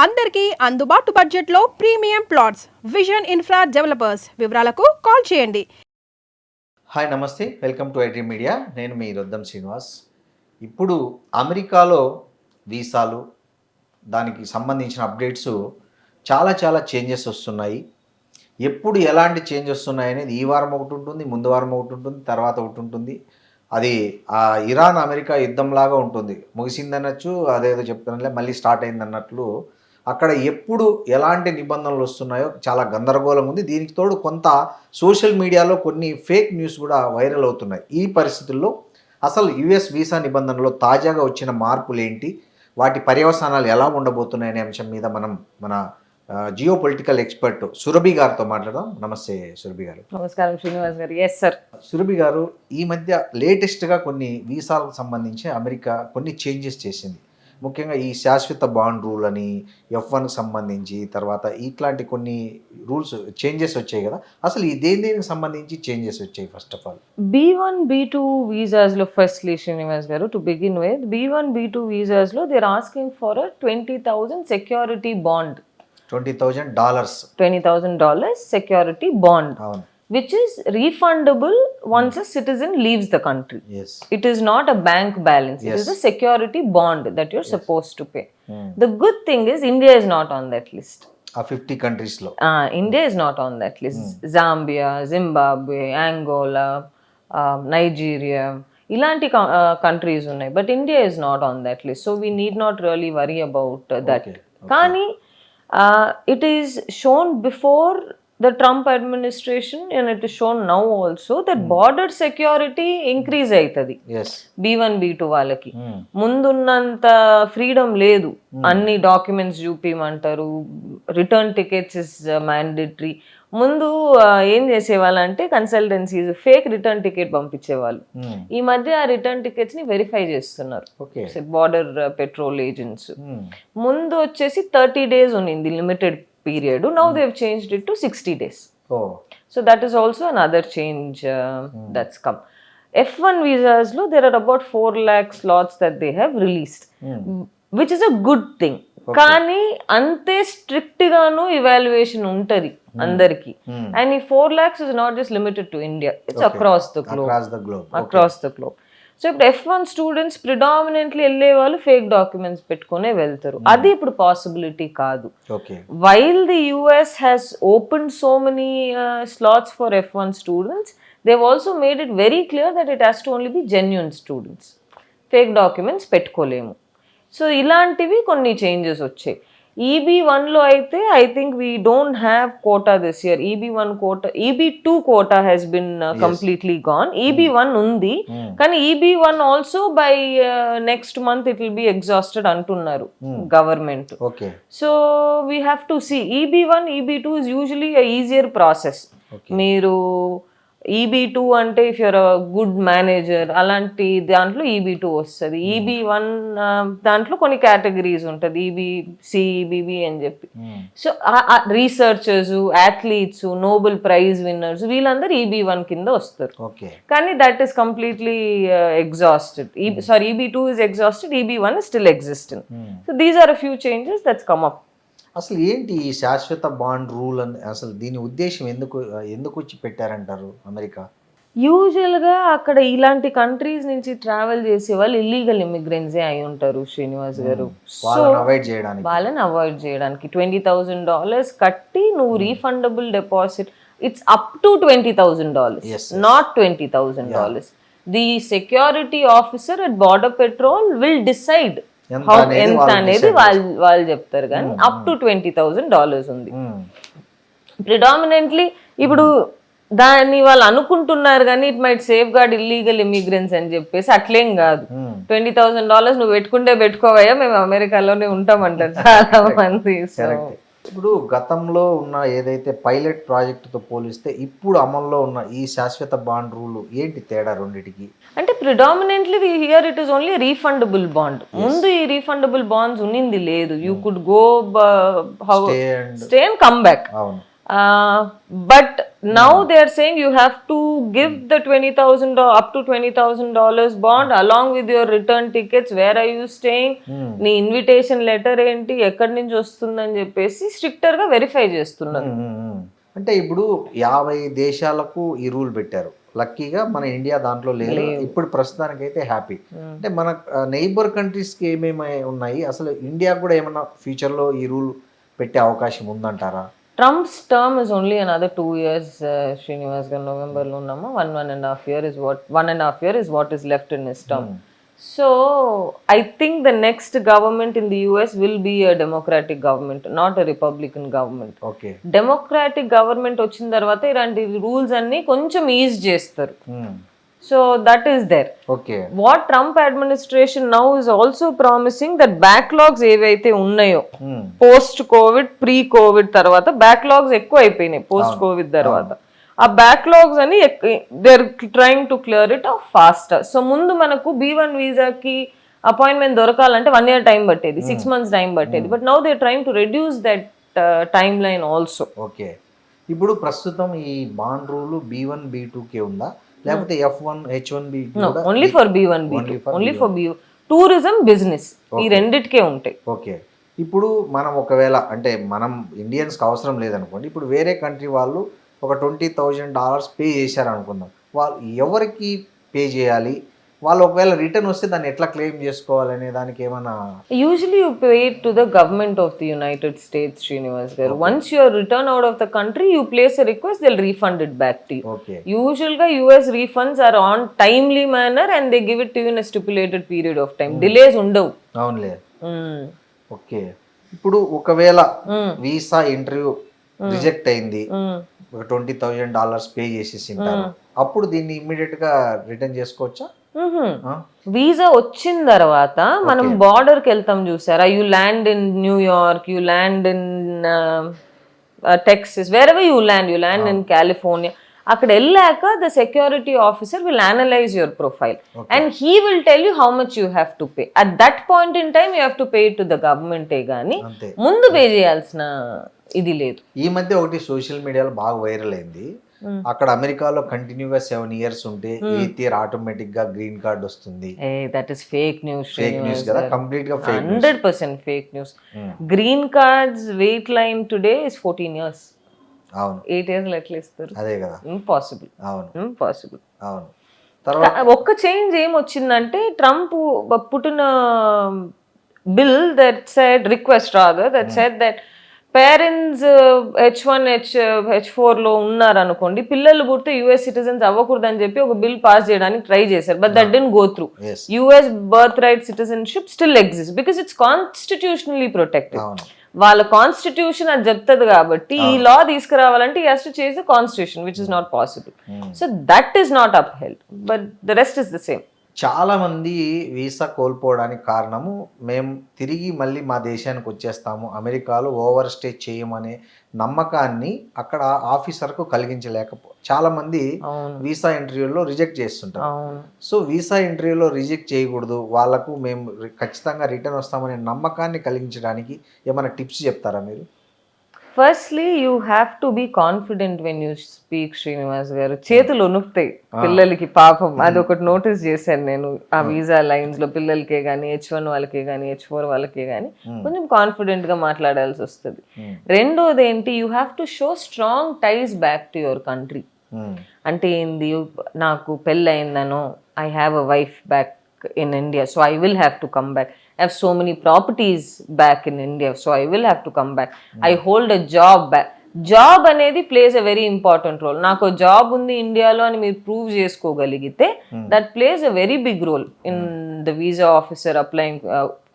అందరికీ అందుబాటు బడ్జెట్లో premium plots vision infra developers. వివరాలకు కాల్ చేయండి. హాయ్ నమస్తే, వెల్కమ్ టు ఐడ్రీమ్ మీడియా. నేను మీ రొద్దం శ్రీనివాస్. ఇప్పుడు అమెరికాలో వీసాలు దానికి సంబంధించిన అప్డేట్స్ చాలా చేంజెస్ వస్తున్నాయి. ఎప్పుడు ఎలాంటి చేంజ్ వస్తున్నాయి అనేది ఈ వారం ఒకటి ఉంటుంది, ముందు వారం ఒకటి ఉంటుంది, తర్వాత ఒకటి ఉంటుంది. అది ఇరాన్ అమెరికా యుద్ధంలాగా ఉంటుంది. ముగిసిందనొచ్చు, అదేదో చెప్తానులే, మళ్ళీ స్టార్ట్ అయింది అన్నట్లు అక్కడ ఎప్పుడు ఎలాంటి నిబంధనలు వస్తున్నాయో చాలా గందరగోళం ఉంది. దీనికి తోడు కొంత సోషల్ మీడియాలో కొన్ని ఫేక్ న్యూస్ కూడా వైరల్ అవుతున్నాయి. ఈ పరిస్థితుల్లో అసలు యుఎస్ వీసా నిబంధనలో తాజాగా వచ్చిన మార్పులు ఏంటి, వాటి పర్యవసానాలు ఎలా ఉండబోతున్నాయనే అంశం మీద మనం మన జియో పొలిటికల్ ఎక్స్పర్ట్ సురభి గారితో మాట్లాడదాం. నమస్తే సురభి గారు. నమస్కారం శ్రీనివాస్ గారు. Yes sir. సురభి గారు, ఈ మధ్య లేటెస్ట్గా కొన్ని వీసాలకు సంబంధించి అమెరికా కొన్ని చేంజెస్ చేసింది. ముఖ్యంగా ఈ శాశ్వత బాండ్ రూల్ అని, F1కి సంబంధించి, తర్వాత ఇట్లాంటి కొన్ని రూల్స్ చేంజెస్ వచ్చాయి కదా. అసలు ఈ దేనికి సంబంధించి చేంజెస్ వచ్చాయి? First of all B1 B2 visas లో firstly Srinivas garu, to begin with B1 B2 visas లో they are asking for a $20,000 security bond. $20,000 security bond, అవును, which is refundable once a citizen leaves the country. Yes. It is not a bank balance. Yes. It is a security bond that you're Yes. supposed to pay. The good thing is India is not on that list. ఆ 50 కంట్రీస్లో India is not on that list. Zambia, Zimbabwe, Angola, Nigeria, ఇలాంటి countries ఉన్నాయి, but India is not on that list. So we need not really worry about that. కానీ it is shown before the Trump administration and it is shown now also that border security increase aitadi. Yes. B1 B2 వాళ్ళకి ముందున్నంత freedom లేదు. అన్ని documents చూపిమంటారు, return tickets is mandatory. ముందు ఏం చేసేవాళ్ళంటే consultancies fake return ticket పంపించేవాళ్ళు. ఈ మధ్య ఆ రిటర్న్ టికెట్స్ ని వెరిఫై చేస్తున్నారు బార్డర్ పెట్రోల్ ఏజెంట్స్. ముందు వచ్చేసి 30 days ఉన్నింది limited period. Now they have changed it to 60 days. Oh. So that is also another change that's come. F1 visas lo there are about 4 lakh slots that they have released, which is a good thing. కానీ అంతే strict గాను evaluation ఉంటది అందరికి. And ఈ 4 lakhs is not just limited to India, it's across the globe. So ఇప్పుడు F1 students predominantly వెళ్ళే వాళ్ళు fake documents పెట్టుకునే వెళ్తారు. అది ఇప్పుడు పాసిబిలిటీ కాదు. While the US has open so many slots for F1 students, they also made it very clear that it has to only be genuine students. Fake documents పెట్టుకోలేము. సో ఇలాంటివి కొన్ని చేంజెస్ వచ్చాయి. EB1లో అయితే I think we don't have quota this year. EB1 quota, EB2 quota has been completely gone. EB1 ఉంది, కానీ EB1 also by next month it will be exhausted అంటున్నారు government. So we have to see. EB1 EB2 is usually easier process. మీరు EB2 అంటే if you're a good manager అలాంటి దాంట్లో EB2 వస్తుంది. EB1 దాంట్లో కొన్ని కేటగిరీస్ ఉంటుంది, EBC EBB అని చెప్పి. So researchers, athletes, Nobel prize winners వీళ్ళందరూ EB1 కింద వస్తారు. కానీ that is completely exhausted. EB2 is exhausted, EB1 is still existing. So these are a few changes that's come up. అసలు ఏంటి ఈ శాశ్వత బాండ్ రూల్ అని, అసలు దీని ఉద్దేశం ఎందుకు వచ్చి పెట్టారంటారు అమెరికా? యూజువల్గా అక్కడ ఇలాంటి కంట్రీస్ నుంచి ట్రావెల్ చేసే వాళ్ళు ఇల్లీగల్ ఇమిగ్రెంట్సే అయి ఉంటారు శ్రీనివాస్ గారు. వాళ్ళని అవాయిడ్ చేయడానికి $20,000 కట్టి నువ్వు refundable deposit, it's up to $20,000, not $20,000. The security officer at border petrol will decide ఎంత అనేది వాళ్ళు చెప్తారు. కానీ అప్ టు $20,000 ఉంది. ప్రిడామినెంట్లీ ఇప్పుడు దాన్ని వాళ్ళు అనుకుంటున్నారు కానీ it might safeguard illegal immigrants అని చెప్పేసి అట్లేం కాదు. $20,000 నువ్వు పెట్టుకుంటే పెట్టుకోవయ్యా, మేము అమెరికాలోనే ఉంటామంటారు చాలా మంది. ఇప్పుడు గతంలో ఉన్న ఏదైతే పైలట్ ప్రాజెక్టుతో పోలిస్తే ఇప్పుడు అమల్లో ఉన్న ఈ శాశ్వత బాండ్ రూల్ ఏంటి తేడా రెండిటికి? అంటే predominantly here it is only refundable bond. ముందు ఈ రీఫండబుల్ బాండ్స్ ఉన్నింది లేదు. You could go stay and come back. But now they are saying you have to give the $20,000 up to $20,000 bond along with your return tickets. Where are you staying? నీ invitation letter ఏంటి, ఎక్కడి నుంచి వస్తుందని చెప్పేసి stricter గా verify చేస్తున్నారు. అంటే ఇప్పుడు 50 దేశాలకు ఈ రూల్ పెట్టారు. లక్కీగా మన ఇండియా దాంట్లో లేదు. ఇప్పుడు ప్రస్తుతానికైతే హ్యాపీ. అంటే మన నైబర్ కంట్రీస్కి ఏమేమి ఉన్నాయి, అసలు ఇండియా కూడా ఏమన్నా ఫ్యూచర్లో ఈ రూల్ పెట్టే అవకాశం ఉందంటారా? Trump's term is only another 2 years. Srinivas garu November lo unnama. 1.5 year is what is left in his term. So I think the next government in the US will be a democratic government, not a republican government. Okay. Democratic government వచ్చిన తర్వాత ఇలాంటి rules అన్ని కొంచెం is చేస్తారు. So that is there. Okay. What Trump administration now is also promising that backlogs ఏవైతే ఉన్నాయో post Covid pre Covid తర్వాత backlogs ఎక్కువ అయిపోయినాయి పోస్ట్ కోవిడ్ తర్వాత. ఆ బ్యాక్లాగ్స్ అని they are trying to clear it off faster. So ముందు మనకు B1 వీసాకి అపాయింట్మెంట్ దొరకాలంటే 1 year టైం పట్టేది, 6 months టైం పట్టేది. But now they are trying to reduce that timeline also. Okay. ఇప్పుడు ప్రస్తుతం ఈ బాండ్ రూల్ B1 B2కే ఉందా, లేకపోతే F1 H1B? Only for B1 B2, only for tourism business ఈ రెండిటికే ఉంటాయి. ఓకే. ఇప్పుడు మనం ఒకవేళ అంటే మనం ఇండియన్స్కి అవసరం లేదనుకోండి, ఇప్పుడు వేరే కంట్రీ వాళ్ళు ఒక $20,000 పే చేశారు అనుకుందాం, వాళ్ళు ఎవరికి పే చేయాలి, వాళ్ళు ఒకవేళ రిటర్న్ వస్తే దాన్ని ఎట్లా క్లెయిమ్ చేసుకోవాలనే దానికి ఏమైనా? Usually you pay to the government of the United States, Srinivas garu. Once you are return out of the country you place a request, they will refund it back to you. Okay. యూజువల్ గా US refunds are on timely manner and they give it to you in a stipulated period of time. Delays ఉండవు. అవునులే. Okay. ఇప్పుడు ఒకవేళ visa interview reject అయింది, ఒక $20,000 pay చేసేసి ఉంటారు, అప్పుడు దీన్ని ఇమ్మీడియట్ గా రిటర్న్ చేసుకోవచ్చా? వీసా వచ్చిన తర్వాత మనం బార్డర్ కి వెళ్తాం చూసారా, you land in New York, you land in Texas, wear ever you land in California. అక్కడ వెళ్ళాక the security officer will analyse your profile and he will tell you how much you have to pay. At that point in time you have to pay to the గవర్నమెంటే గానీ ముందు pay చేయాల్సిన ఇది లేదు. ఈ మధ్య ఒకటి సోషల్ మీడియాలో బాగా వైరల్ అయింది. అక్కడ అమెరికాలో కంటిన్యూగా 7 years ఉంటే 8th year ఆటోమేటిక్ గా గ్రీన్ కార్డ్ వస్తుంది. That is fake news. Fake news కదా, కంప్లీట్ గా fake 100% fake news. Green cards wait line today is 14 years. అవును. 8 years ఎట్లా ఇస్తారు? అదే కదా, ఇంపాసిబుల్. అవును, ఇంపాసిబుల్. అవును. తర్వాత ఒక్క చేంజ్ ఏమొచ్చిందంటే ట్రంప్ పుట్టిన bill that said request rather that said that parents H1 H4 లో ఉన్నారనుకోండి, పిల్లలు పుడితే యుఎస్ సిటిజన్స్ అవ్వకూడదని చెప్పి ఒక బిల్ పాస్ చేయడానికి ట్రై చేశారు. But that didn't go through. US birth right citizenship still exist because it's constitutionally protected. వాళ్ళ constitution అది చెప్తుంది కాబట్టి ఈ లా తీసుకురావాలంటే ఈ has to change the constitution which is not possible. So that is not upheld but the rest is the same. చాలా మంది visa కోల్పోవడానికి కారణము మేము తిరిగి మళ్ళీ మా దేశానికి వచ్చేస్తాము, అమెరికాలో ఓవర్ స్టే చేయమనే నమ్మకాన్ని అక్కడ ఆఫీసర్కు చాలా మంది వీసా ఇంటర్వ్యూలో రిజెక్ట్ చేస్తుంటారు. సో వీసా ఇంటర్వ్యూలో రిజెక్ట్ చేయకూడదు, వాళ్ళకు మేము ఖచ్చితంగా రిటర్న్ వస్తామనే నమ్మకాన్ని కలిగించడానికి ఏమైనా టిప్స్ చెప్తారా మీరు? Firstly you have to be confident when you speak. Srinivas గారు చేతులు వణుకుతాయి పిల్లలకి, పాపం. అది ఒకటి నోటీస్ చేశాను నేను ఆ వీసా లైన్స్ లో. పిల్లలకే కానీ H1 వాళ్ళకే కానీ H4 వాళ్ళకే కానీ కొంచెం కాన్ఫిడెంట్ గా మాట్లాడాల్సి వస్తుంది. రెండోది ఏంటి, you have to show strong ties back to your country. అంటే ఏంది, నాకు పెళ్ళి అయిందనో, I have a wife back in India, so I will have to come back. I have so many properties back in India, so I will have to come back. I hold a job back. Job అనేది plays a very important role. నాకు job ఉంది ఇండియాలో అని మీరు prove చేసుకోగలిగితే that plays a very big role in the visa officer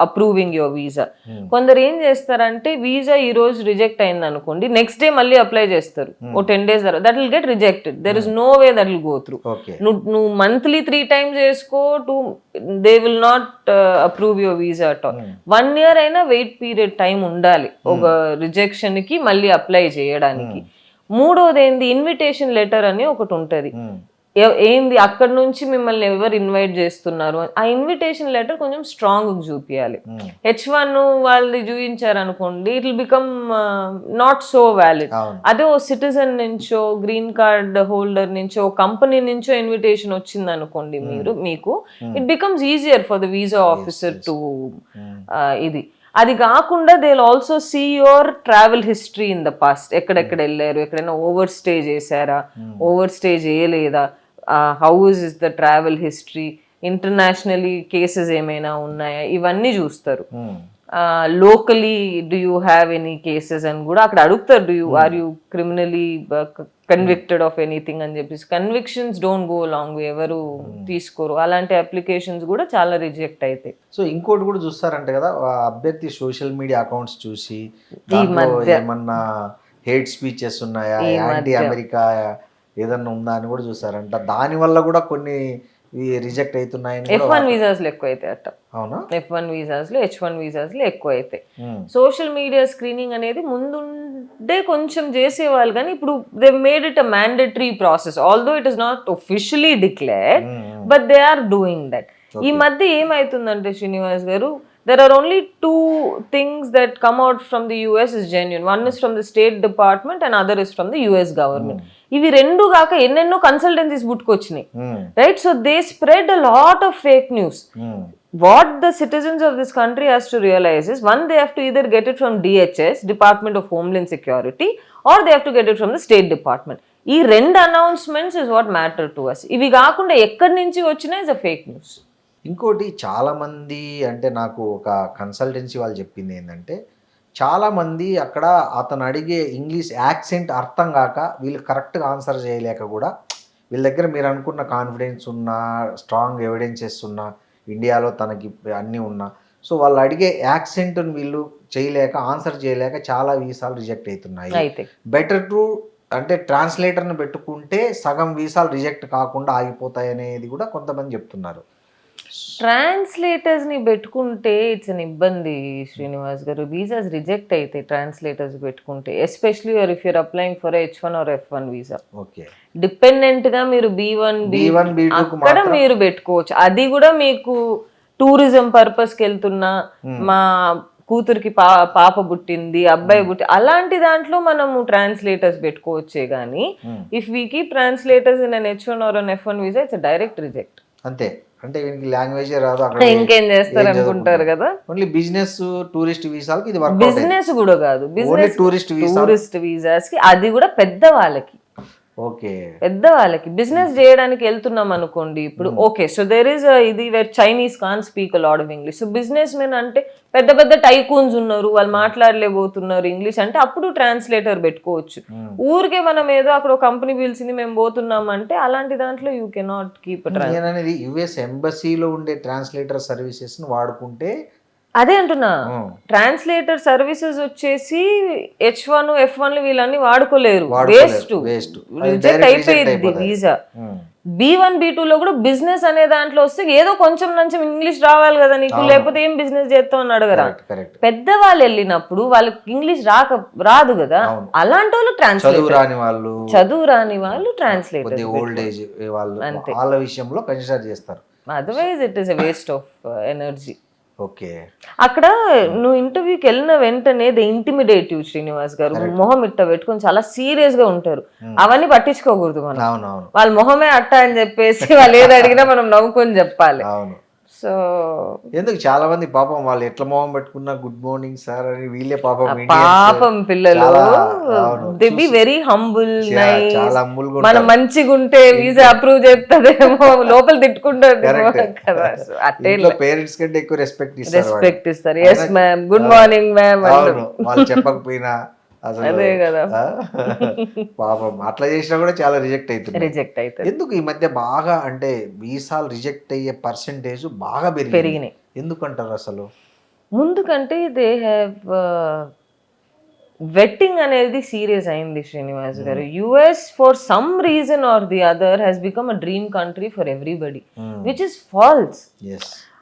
approving your visa. కొందరు ఏం చేస్తారంటే వీసా ఈ రోజు రిజెక్ట్ అయింది అనుకోండి, నెక్స్ట్ డే మళ్ళీ అప్లై చేస్తారు ఓ 10 days తర్వాత, that will get rejected. There is no way that will go through. నువ్వు మంత్లీ 3 times చేసుకో, they will not approve your visa at all. 1 year అయినా వెయిట్ పీరియడ్ టైం ఉండాలి ఒక రిజెక్షన్ కి, మళ్ళీ అప్లై చేయడానికి. మూడోది ఏంది, ఇన్విటేషన్ లెటర్ అని ఒకటి ఉంటది. ఏంది అక్కడ నుంచి మిమ్మల్ని ఎవరు ఇన్వైట్ చేస్తున్నారు, ఆ ఇన్విటేషన్ లెటర్ కొంచెం స్ట్రాంగ్ చూపించాలి. H1 వాళ్ళది చూపించారు అనుకోండి, it will become not so valid. అదే ఓ సిటిజన్ నుంచో, గ్రీన్ కార్డ్ హోల్డర్ నుంచో, కంపెనీ నుంచో ఇన్విటేషన్ వచ్చింది అనుకోండి మీకు, it becomes easier for the visa officer to ఇది. అది కాకుండా they will also see your travel history in the past. ఎక్కడెక్కడ వెళ్ళారు, ఎక్కడైనా ఓవర్ స్టే చేశారా, ఓవర్ స్టే చేయలేదా, how is the travel history, internationally cases ఏమైనా ఉన్నాయా, ఇవన్నీ చూస్తారు. Locally do you have any cases అని కూడా అక్కడ అడుగుతారు. Are you criminally convicted of anything అని చెప్పేసి. Convictions don't go long way, ఎవరు తీసుకోరు. అలాంటి అప్లికేషన్స్ కూడా చాలా రిజెక్ట్ అవుతాయి. సో ఇంకోటి కూడా చూస్తారంట కదా, అభ్యర్థి సోషల్ మీడియా అకౌంట్స్ చూసి దాంట్లో ఏమన్నా హేట్ స్పీచెస్ ఉన్నాయా, యాంటీ అమెరికా ఏదన్నా ఉందా అని కూడా చూస్తారంట. దాని వల్ల కూడా కొన్ని రిజెక్ట్ అవుతున్నాయని. F1 వీసాస్ లో ఎక్కువ అయితే అట్ట. అవునా? F1 వీసాస్ లో, H1 వీసాస్ లో ఎక్కువ అయితే. సోషల్ మీడియా స్క్రీనింగ్ అనేది ముందుండే కొంచెం చేసేవాళ్ళు, కానీ ఇప్పుడు they made it a mandatory process. Although it is not officially declared, but they are doing that. ఈ మధ్య ఏమైతుందంటే శ్రీనివాస్ గారు, there are only two things that come out from the US is genuine. One is from the State Department and other is from the US government. ఇవి రెండు కాక ఎన్నెన్నో consultancies పుట్టుకొచ్చినాయి, right? So they spread a lot of fake news. What the citizens of this country has to realize is, one, they have to either get it from DHS, Department of Homeland Security, or they have to get it from the State Department. ఈ రెండు announcements is what matter to us. ఇవి కాకుండా ఎక్కడి నుంచి వచ్చినా is a fake news. ఇంకోటి చాలామంది, అంటే నాకు ఒక కన్సల్టెన్సీ వాళ్ళు చెప్పింది ఏంటంటే, చాలామంది అక్కడ అతను అడిగే ఇంగ్లీష్ యాక్సెంట్ అర్థం కాక వీళ్ళు కరెక్ట్గా ఆన్సర్ చేయలేక కూడా, వీళ్ళ దగ్గర మీరు అనుకున్న కాన్ఫిడెన్స్ ఉన్నా, స్ట్రాంగ్ ఎవిడెన్సెస్ ఉన్నా, ఇండియాలో తనకి అన్నీ ఉన్నా, సో వాళ్ళు అడిగే యాక్సెంట్ని వీళ్ళు చేయలేక, ఆన్సర్ చేయలేక చాలా వీసాలు రిజెక్ట్ అవుతున్నాయి. బెటర్ టు అంటే ట్రాన్స్లేటర్ని పెట్టుకుంటే సగం వీసాలు రిజెక్ట్ కాకుండా ఆగిపోతాయి అనేది కూడా కొంతమంది చెప్తున్నారు. ట్రాన్స్లేటర్స్ ని పెట్టుకుంటే ఇట్స్ అన్ ఇబ్బంది శ్రీనివాస్ గారు. వీసాస్ రిజెక్ట్ అయితే ట్రాన్స్లేటర్స్ పెట్టుకుంటే, especially if you're applying for H1 or F1 visa. Okay, dependent గా మీరు B1 అక్కడ మీరు పెట్టుకోవచ్చు. అది కూడా మీకు టూరిజం పర్పస్ కి వెళ్తున్నా, మా కూతురికి పాప పుట్టింది, అబ్బాయి పుట్టి, అలాంటి దాంట్లో మనము ట్రాన్స్లేటర్స్ పెట్టుకోవచ్చే. కానీ if we keep translators in an H1 or an F1 visa, it's direct reject. అంతే. అంటే వీనికి లాంగ్వేజ్ రాదు, అక్కడ ఇంకేం చేస్తారు అనుకుంటారు కదా. ఓన్లీ బిజినెస్ టూరిస్ట్ వీసాలకి ఇది వర్క్. బిజినెస్ కూడా కాదు, బిజినెస్ టూరిస్ట్ వీసాస్ కి, అది కూడా పెద్ద వాళ్ళకి. ఓకే, పెద్ద వాళ్ళకి బిజినెస్ చేయడానికి వెళ్తున్నాం అనుకోండి ఇప్పుడు. ఓకే, సో దేర్ ఇస్ ఇది where Chinese can speak a lot of English. So businessmen అంటే పెద్ద పెద్ద టైకూన్స్ ఉన్నారు, వాళ్ళు మాట్లాడలేకపోతున్నారు ఇంగ్లీష్ అంటే, అప్పుడు ట్రాన్స్లేటర్ పెట్టుకోవచ్చు. ఊరికే మనం ఏదో అక్కడ ఒక కంపెనీ పిలిచింది మేము పోతున్నాం అంటే, అలాంటి దాంట్లో యూ కెనాట్ కీప్. అనేది యుఎస్ ఎంబసీలో ఉండే ట్రాన్స్లేటర్ సర్వీసెస్ వాడుకుంటే, అదే అంటున్నా, ట్రాన్స్లేటర్ సర్వీసెస్ వచ్చేసి H1 F1 వీళ్ళని వాడుకోలేరు, వేస్ట్, రిజెక్ట్ అయిపోయింది వీసా. B1 B2 లో కూడా బిజినెస్ అనే దాంట్లో వస్తే ఏదో కొంచెం నుంచి ఇంగ్లీష్ రావాలి కదా నీకు, లేకపోతే ఏం బిజినెస్ చేస్తావు అని అడగరా. పెద్దవాళ్ళు వెళ్ళినప్పుడు వాళ్ళకి ఇంగ్లీష్ రాదు కదా, అలాంటి వాళ్ళు ట్రాన్స్లేటర్, చదువు రాని వాళ్ళు ట్రాన్స్లేటర్, ఓల్డ్ ఏజ్ వాళ్ళ విషయంలో కన్సిడర్ చేస్తారు. Otherwise it is a waste of energy. Okay, అక్కడ నువ్వు ఇంటర్వ్యూకి వెళ్ళిన వెంటనే ది ఇంటిమిడేటివ్ శ్రీనివాస్ గారు, మొహం ఇట్ట పెట్టుకొని చాలా సీరియస్ గా ఉంటారు. అవన్నీ పట్టించుకోకూడదు మనం. వాళ్ళ మొహమే అట్ట అని చెప్పేసి వాళ్ళు ఏది అడిగినా మనం నవ్వుకొని చెప్పాలి. సో ఎందుకు చాలా మంది పాపం వాళ్ళు ఎట్లా మొహం పెట్టుకున్నా గుడ్ మార్నింగ్ సార్ అని వీళ్ళే పాపం పిల్లలు దే బి వెరీ హంబుల్, మనం మంచిగా ఉంటే వీసా అప్రూవ్ చేస్తుందేమో, లోపల తిట్టుకుంటారు కదా. అట్టే పేరెంట్స్ కంటే ఎక్కువ రెస్పెక్ట్ ఇస్తారు. Yes ma'am, good morning ma'am, వాళ్ళు చెప్పకపోయినా అదే కదా. పాపం అట్లా చేసినా కూడా చాలా రిజెక్ట్ అవుతుంది. ఎందుకు ఈ మధ్య బాగా అంటే వీసాలు రిజెక్ట్ అయ్యే పర్సెంటేజ్ బాగా పెరిగినాయి ఎందుకంటారు అసలు? ముందు కంటే దే హ్యావ్ వెట్టింగ్ అనేది సీరియస్ అయింది శ్రీనివాస్ గారు. US for some reason or the other has become a dream country for everybody, which is false.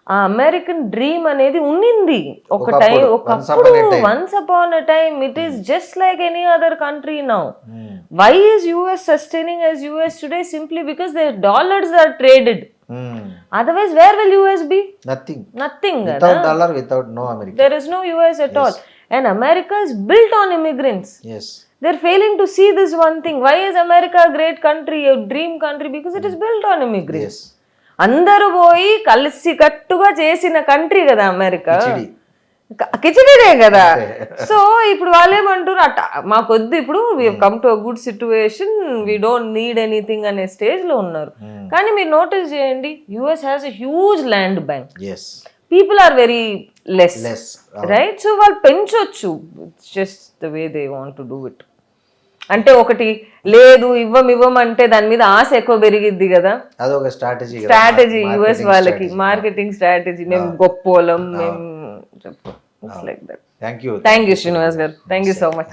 ఆ అమెరికన్ డ్రీమ్ అనేది ఉన్నింది ఒక ఒకప్పుడు, టైం, once ఒకప్పుడు upon a time. Once upon a time. It is just like any other country now. Hmm. Why is US sustaining as US today? Simply because their dollars are traded. Otherwise, where will US be? Nothing. Without dollar, without no America. There is no US at all. And America is built on immigrants. Yes. They're failing to see this one thing. Why is America a great country, a dream country? Because it is built on immigrants. Yes. అందరూ పోయి కలిసి కట్టుగా చేసిన country కదా America. Kichidi. కిచడీనే కదా. So ఇప్పుడు వాళ్ళేమంటారు, అట్ట మాకొద్దు, ఇప్పుడు we come to a good situation, we don't need anything అనే స్టేజ్ లో ఉన్నారు. కానీ మీరు నోటీస్ చేయండి, US has a huge land bank. Yes. People are very less, right? So వాళ్ళు పెంచొచ్చు, just the way they want to do it. అంటే ఒకటి లేదు, ఇవ్వం అంటే దాని మీద ఆశ ఎక్కువ పెరిగిద్ది కదా. అదొక స్ట్రాటజీ యుఎస్ వాళ్ళకి మార్కెటింగ్ స్ట్రాటజీ. మేము గొప్పోలం, మేము చెప్పు. It's like that. Thank you. Thank you, Srinivas garu. Thank you so much.